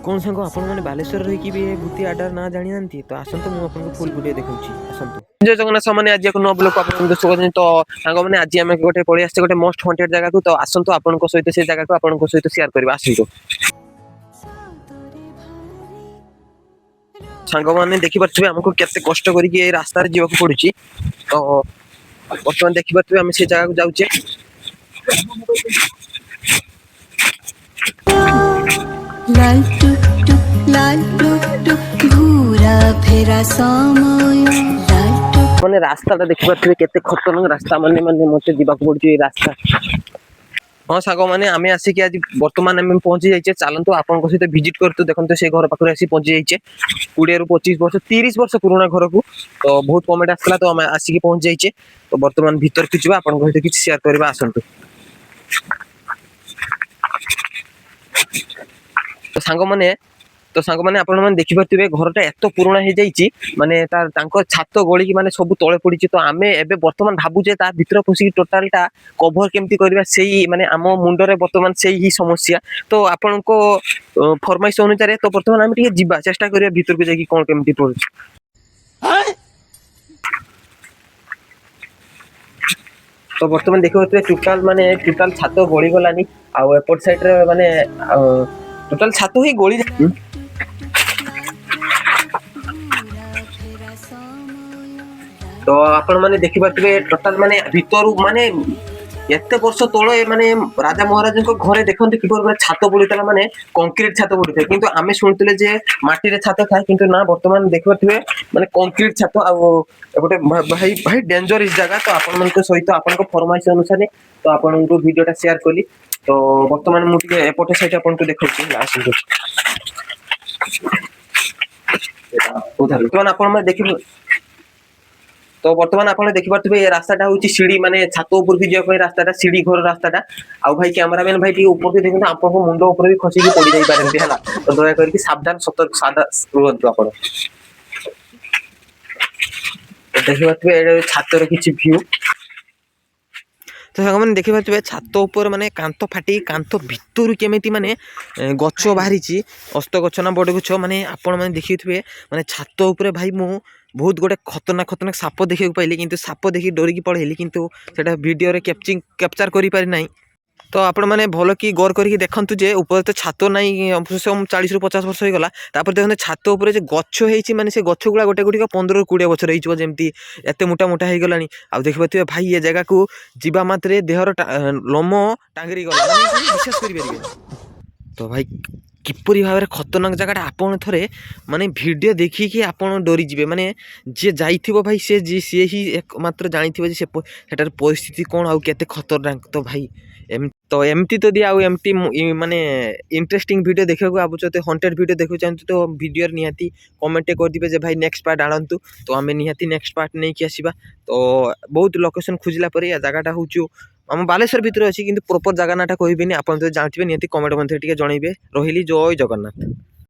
कौन सांग आपण मैंने बालेश्वर रही भी भूति आडार ना जानी ना तो आसतु मुझे फुल वीडियो देखा आसतु जय जगन्नाथ सामने आज एक नुआ ब्लॉग आप देखुं तो सांग मैंने आज आम गोटे पलि आसे गोटे मोस्ट वांटेड जगह को तो आसतु आपण सहित से जगह को आपण सहित शेयर करवा आसतु सांग मैंने देखिपे आमको केते कष्ट करके रास्तार जीवा पड़ी तो बर्तमान देखिपे आम से जगह को जाऊे लाल टुक लाल टुक घूरा फेरा समय लाल टुक माने रास्ता देखिपे केते खतरनाक रास्ता माने माने मते जीवा पड़ी रास्ता हाँ सांग मैंने आम आसिक आज बर्तमान आम पहुंची जाइए चलतु आपण सहित भिजिट करतु देखते से घर पाखे आसी पहुंची जाइए 20 ରୁ 25 वर्ष 30 वर्ष पुराना घर को तो बहुत कमेंट आसला तो आम आसिक पहुंची जाइए तो बर्तमान भीतर की जावा आपण सहित किसी शेयर करवा आसतु तो सांग मैंने आपण मैंने देखिपे घरटा एत पुराना हो जाइए माने छात गलिकी माने सब तले पड़ी तो आम एबे बर्तमान भावुचे ता भीतर पशिक टोटालटा कभर केमती करबा सेही माने आम मुंडरे बर्तमान सेही ही समस्या तो आपण को फरमाइश अनुसार तो बर्तमान आम टिके जिबा चेष्टा करिया भीतर को जाकी कोन केमती पड़छ तो बर्तमान देखिपे टोटाल माने टोटाल छात गली गलानी आ एपट साइड रे माने टोटाल छात ही गली तो आपण माने देखि पारथिबे टोटल माने भीतर माने एते वर्ष तळे माने राजा महाराज को घरे देखंते किपर माने छात पड़ीतला माने कंक्रीट छात पड़ीथे किंतु आमे सुनतिले जे माटी रे छात थाए किंतु ना वर्तमान देखि पारथिबे माने कंक्रीट छात आ एबोटे भाई भाई डेंजरस जगह तो आपण मन को सहित आपण को फरमाइश अनुसार तो आपण को वीडियोटा शेयर कली तो वर्तमान मु टिके एपटे साइड आपण को देखौची लास्ट उधर तो आपण में देखि तो बर्तमान आप देखिपे ये रास्ता हूँ सीढ़ी माने छात ऊपर की जाए रास्ता सीढ़ी घर रास्ता आउ भाई कैमरामैन भाई ऊपर देखते आप मुंड ऊपर भी खसिक पड़ जापारे है तो दया करके सावधान सतर्क सादा रुहतु आप देखिपे छातर किसी व्यू तो सांग मैंने देखिपे छात उपर माने कांथ फाटी कांथ भितर केमिति माने गछ बाहरी अस्त गछ ना बड़ गछ माने आपण माने देखिथिबे माने छात उपर भाई मु बहुत गोटे खतरनाक खतरनाक साप देखा पाइली किंतु साप देखी डरिकी पड़ेली किंतु सेटा वीडियो रे कैप्चर करि पारि नाही तो आपण माने भलो कि गौर करके देखंतु जे ऊपर तो छात नाही 40 ରୁ 50 वर्ष हो गला तापर देखंतु छात ऊपर जे गछ हेछि माने से गछ गुला गोटे गुटी 15 ରୁ 20 वर्ष रहिछो जेमती एते मोटा मोटा हे गलानी आ देखबथिबे भाई ये जगह को जीवा मात्रे देहर लोम टांगरी गला माने विश्वास करि परिबे तो भाई किपरि भाव खतरनाक जगह आपन थरे माने वीडियो देखिकी आपन डरी जिवे माने जे जाइथिबो भाई से सी ही एकमात्र जानिथिबो जे सेटार परिस्थिति कोन आ केते खतरनाक तो भाई तो एमती तो दिया एमती माने इंटरेस्टिंग वीडियो देखा को आबुच तो हंटेड वीडियो देखो चाहते तो वीडियो निहाती कमेंट कर दिबे जे भाई नेक्स्ट पार्ट आनंतु तो आमे निहाती नेक्स्ट पार्ट नहीं कि आसीबा तो बहुत लोकेशन खोजिला पर या जगहटा होचु आम बालेश्वर भितर अच्छी कि प्रॉपर जगह नाटा कहबेनी आप जानते निहाती कमेंट मध्य टिके जनइबे रहिली जय जगन्नाथ।